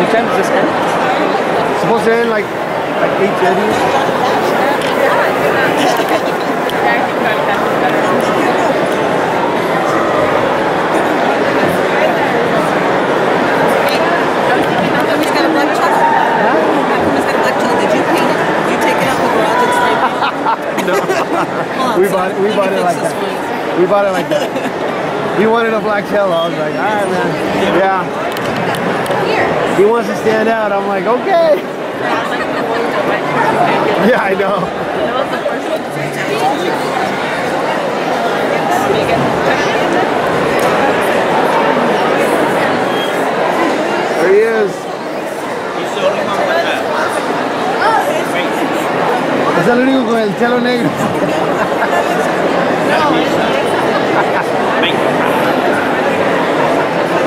What time does this end? It's supposed to end like 8:30. We bought it like that. We bought it like that. He wanted a black cello. I was like, all right, man. Yeah. He wants to stand out. I'm like, okay. Yeah, I know. There he is. Es el único con el chelo negro.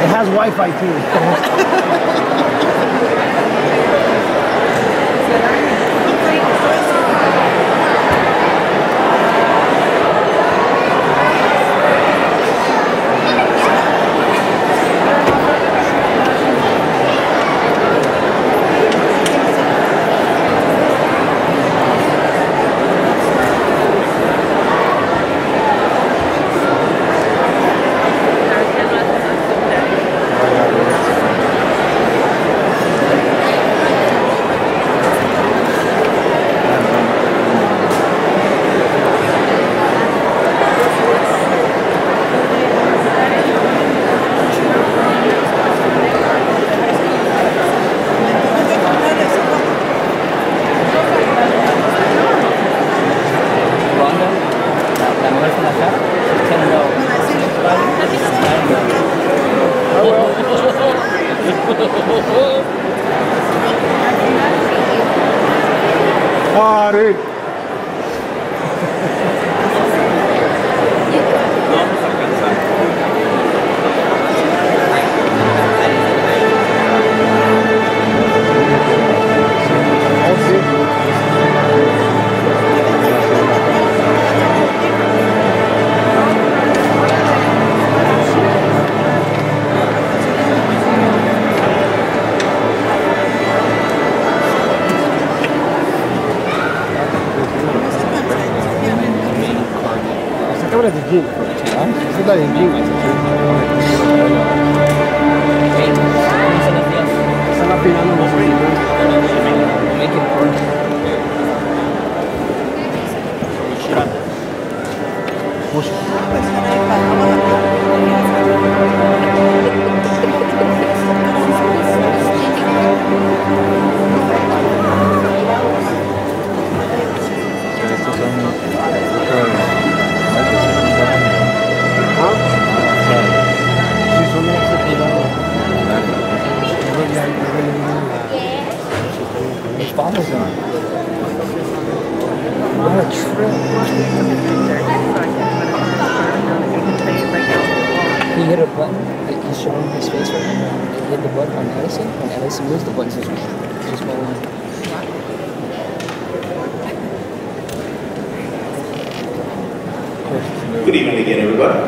It has Wi-Fi too. He hit a button, like he's showing his face right now. He hit the button on Addison. When Addison moves, the button says, just go on. Good evening again, everybody.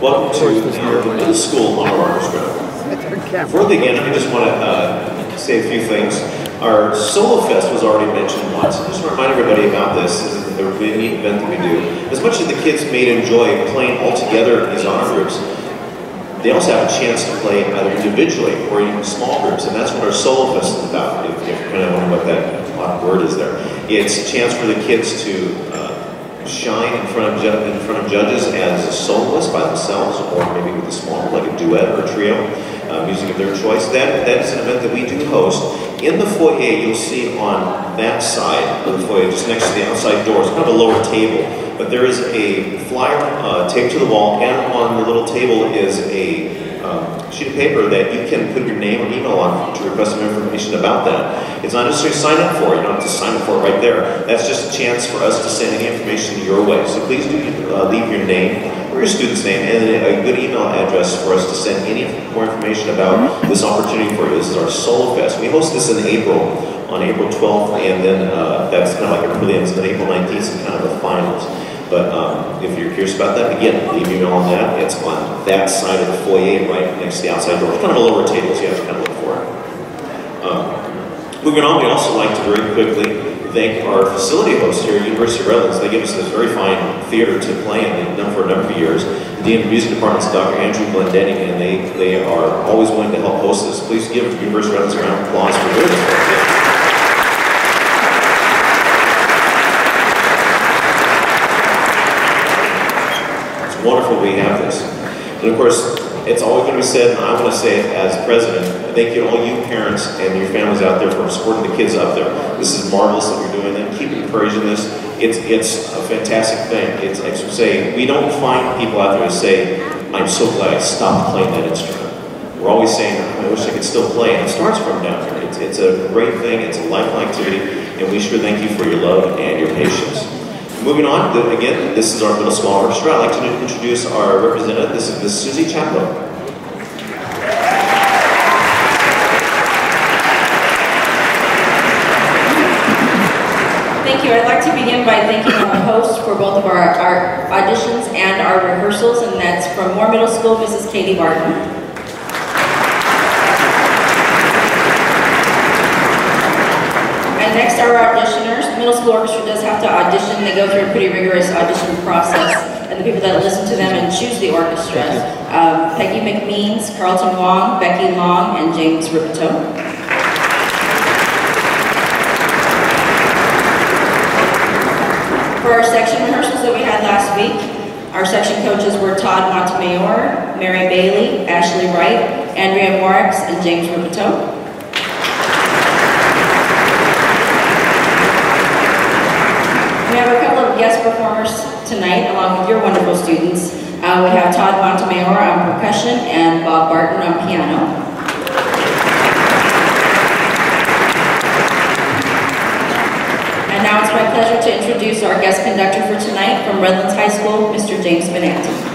Welcome to the middle school honor orchestra. Before we begin, I just want to say a few things. Our Solo Fest was already mentioned once. I just want to remind everybody about this. This is a really neat event that we do. As much as the kids may enjoy playing all together in these honor groups, they also have a chance to play either individually or in small groups, and that's what our Solo Fest is about. If you're kind of wondering what that word is there, it's a chance for the kids to shine in front of judges as a soloist by themselves, or maybe with a small, like a duet or a trio, music of their choice. That is an event that we do host. In the foyer, you'll see on that side of the foyer, just next to the outside doors, kind of a lower table, but there is a flyer taped to the wall, and on the little table is a sheet of paper that you can put your name or email on to request some information about that. It's not necessarily sign up for it. You don't have to sign up for it right there. That's just a chance for us to send any information your way. So please do leave your name or your student's name and a good email address for us to send any more information about this opportunity for you. This is our Solo Fest. We host this in April, on April 12th, and then that's kind of like a prelims, and then April 19th is kind of the finals. But if you're curious about that, again, leave your email on that. It's on that side of the foyer right next to the outside door. It's kind of a lower table, so you have to kind of look for it. Moving on, we also like to very quickly thank our facility host here at University of Redlands. They give us this very fine theater to play in. They've done for a number of years. The Dean of Music Department is Dr. Andrew Glendenning, and they are always willing to help host this. Please give University of Redlands a round of applause for doing this. It's wonderful we have this. And of course, it's always going to be said, and I want to say it as president, thank you to all you parents and your families out there for supporting the kids up there. This is marvelous that you're doing that. Keep encouraging this. It's a fantastic thing. It's like we say, we don't find people out there who say, I'm so glad I stopped playing that instrument. We're always saying, I wish I could still play, and it starts from down here. It's a great thing. It's a lifelong activity, and we sure thank you for your love and your patience. Moving on, again, this is our middle school orchestra. I'd like to introduce our representative. This is Miss Susie Chaplow. Thank you. I'd like to begin by thanking our host for both of our auditions and our rehearsals, and that's from Moore Middle School, Mrs. Katie Barton. And next are our auditioners. Middle school orchestra does have to audition. They go through a pretty rigorous audition process, and the people that listen to them and choose the orchestra. Peggy McMeans, Carlton Wong, Becky Long, and James Ripito. For our section rehearsals that we had last week, our section coaches were Todd Montemayor, Mary Bailey, Ashley Wright, Andrea Morix, and James Ripito. We have a couple of guest performers tonight, along with your wonderful students. We have Todd Montemayor on percussion and Bob Barton on piano. And now it's my pleasure to introduce our guest conductor for tonight from Redlands High School, Mr. James Benanti.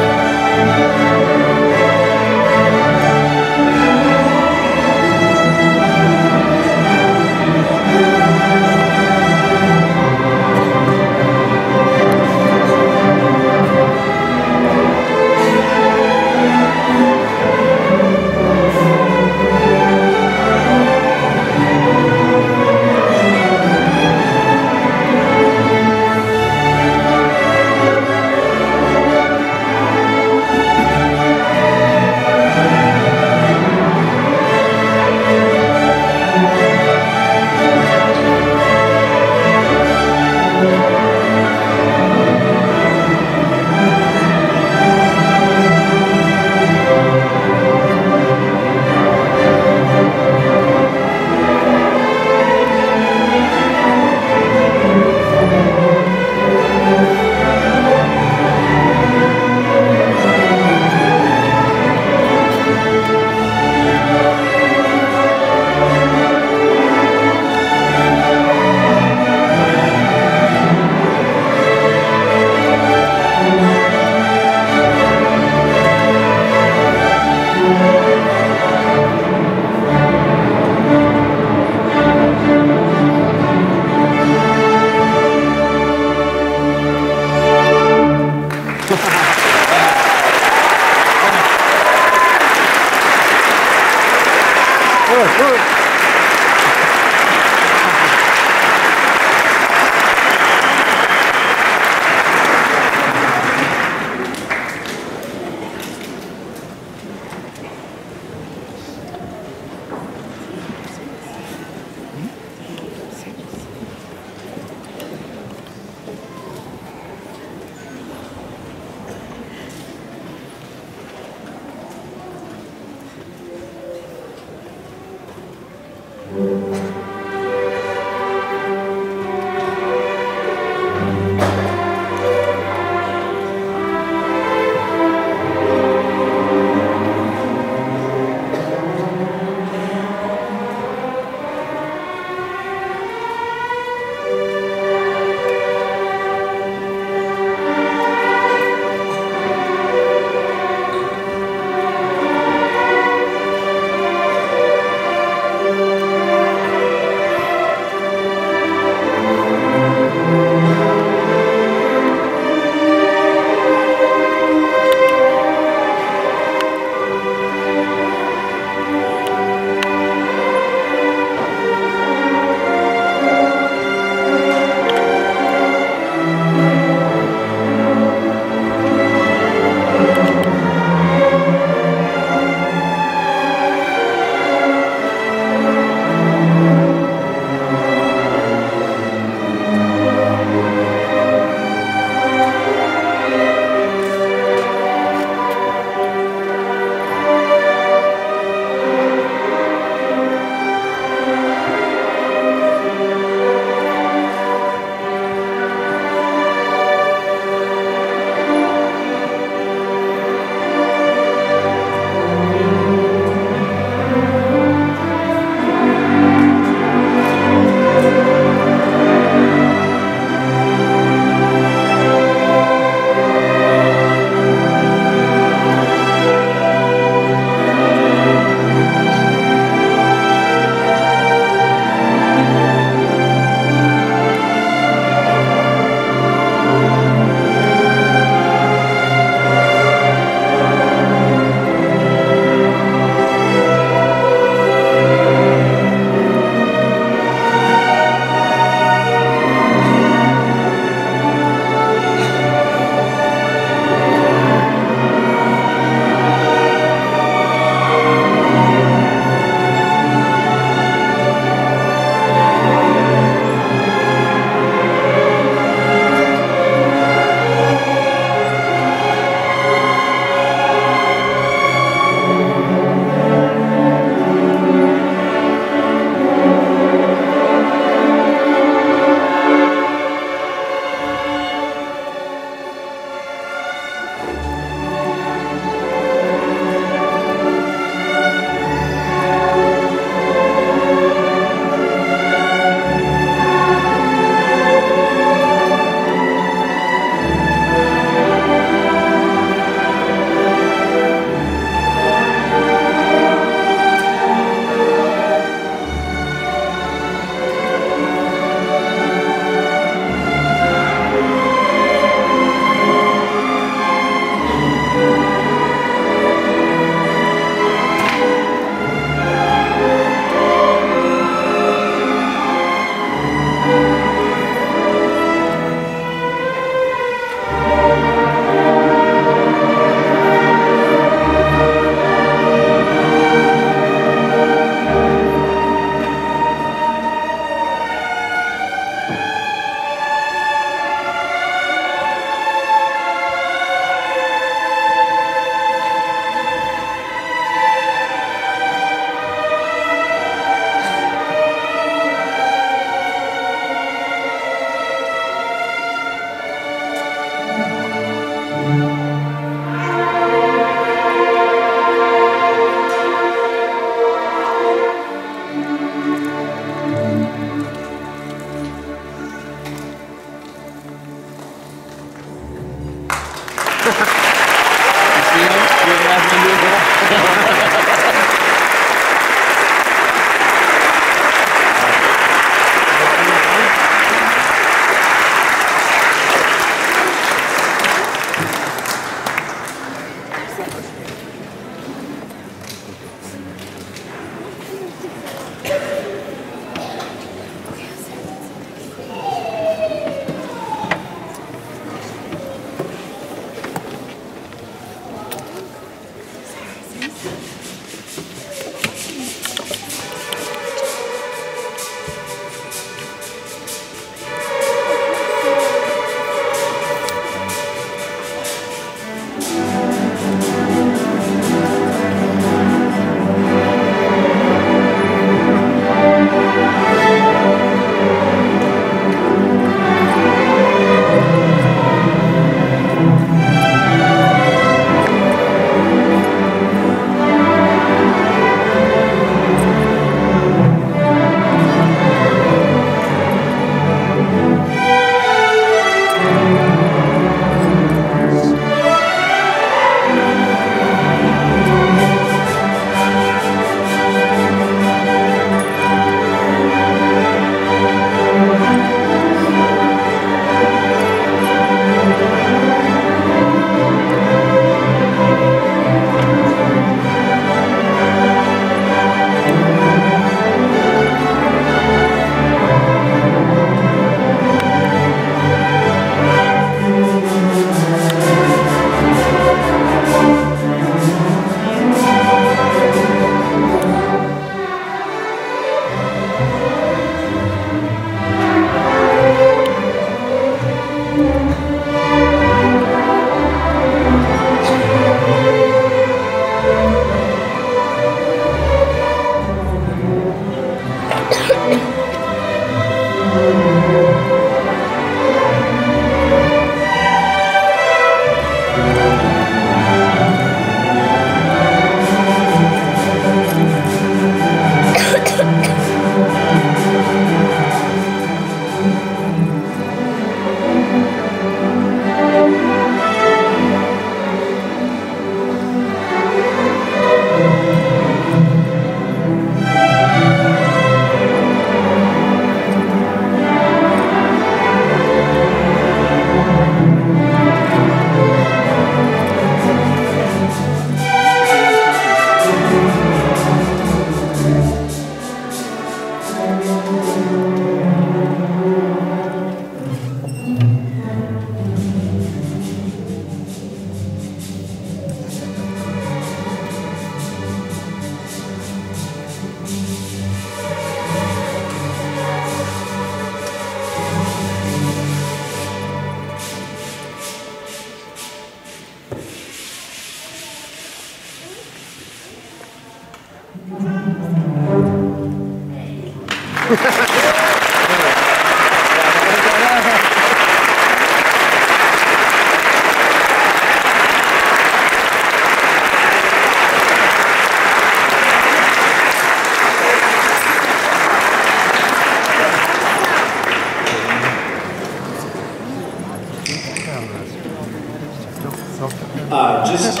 Just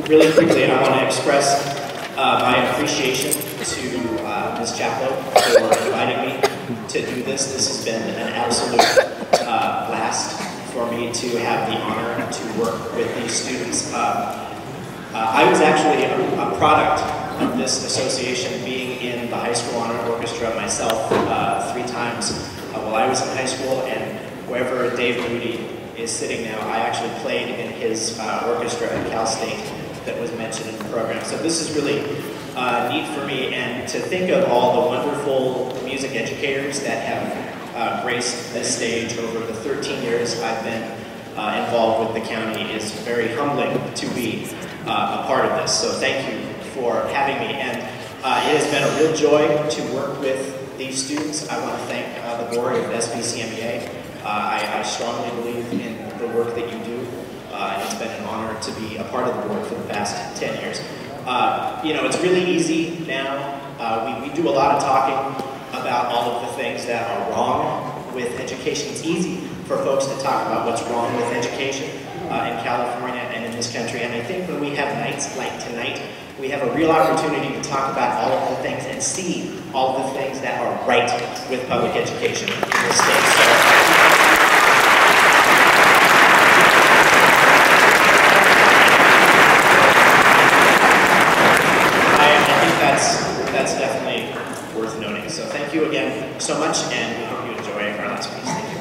really quickly, I want to express my appreciation to Ms. Chaplow for inviting me to do this. This has been an absolute blast for me to have the honor to work with these students. I was actually a product of this association, being in the high school honor orchestra myself 3 times while I was in high school, and wherever Dave Moody is sitting now, I actually played in his orchestra at Cal State that was mentioned in the program. So this is really neat for me, and to think of all the wonderful music educators that have graced this stage over the 13 years I've been involved with the county is very humbling to be a part of this. So thank you for having me, and it has been a real joy to work with these students. I want to thank the board of SBCMEA. I strongly believe in the work that you do, and it's been an honor to be a part of the board for the past 10 years. You know, it's really easy now. We do a lot of talking about all of the things that are wrong with education. It's easy for folks to talk about what's wrong with education in California and in this country, and I think when we have nights like tonight, we have a real opportunity to talk about all of the things and see all of the things that are right with public education in this state. So, that's definitely worth noting. So thank you again so much, and we hope you enjoy our last piece. Thank you.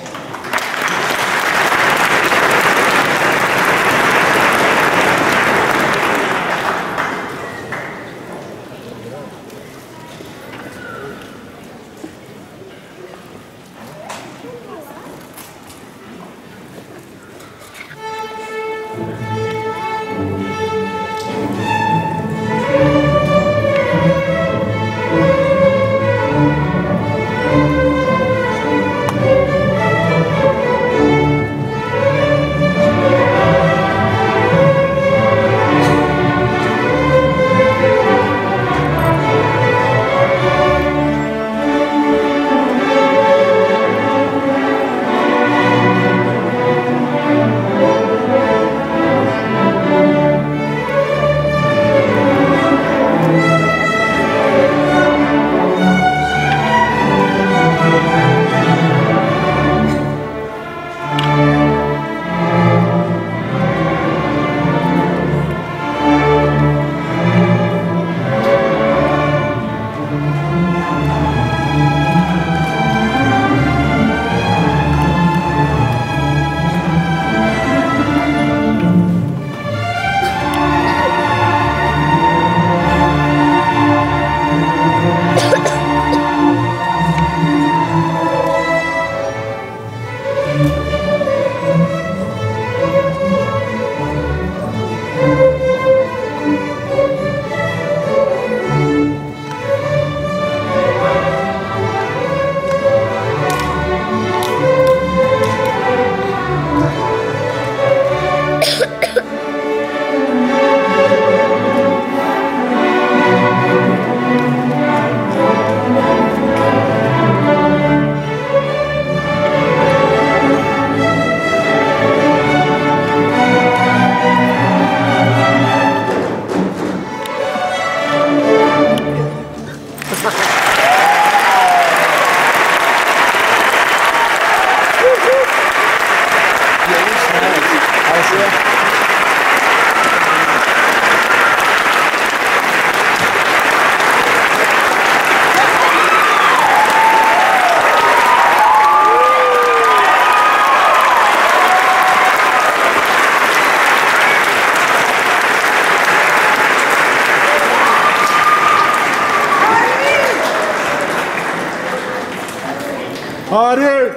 Harder!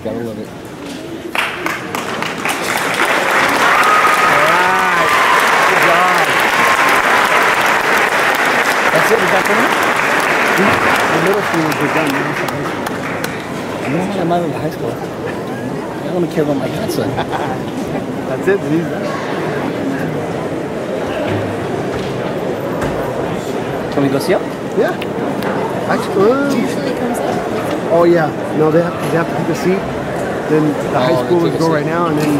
Gotta love it. that for me? The middle school is done. Now it's high school. I'm not in high school. Now let me care about my godson. That's it. He's done. Can we go see him? Yeah. Actually, Usually comes up. oh yeah. No, they have to pick a seat. Then the high they schoolers take a go seat. right now, and then